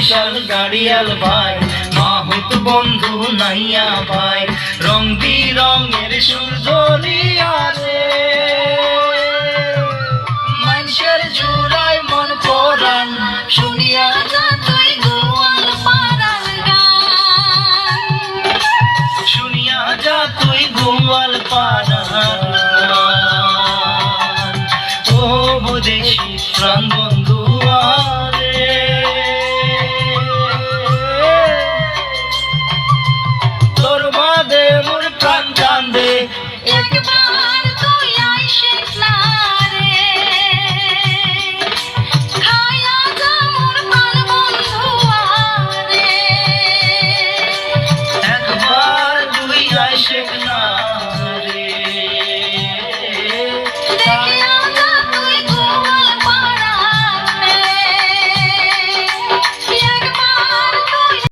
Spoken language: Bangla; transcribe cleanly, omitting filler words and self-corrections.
বরিশাল গাড়িয়াল ভাই, মাহুত বন্ধু নাইয়া ভাই, রং বিরঙের সুরজলিয়া রে, মানুষের জুড়াই মন পরাণ শুনিয়া যা তুই গোয়াল পাড়ার গান, শুনিয়া যা তুই গোয়াল পাড়ার গান। ও বদেশি প্রাণ বন্ধু আরে, তোর বাদে মোর প্রাণ কান্দে,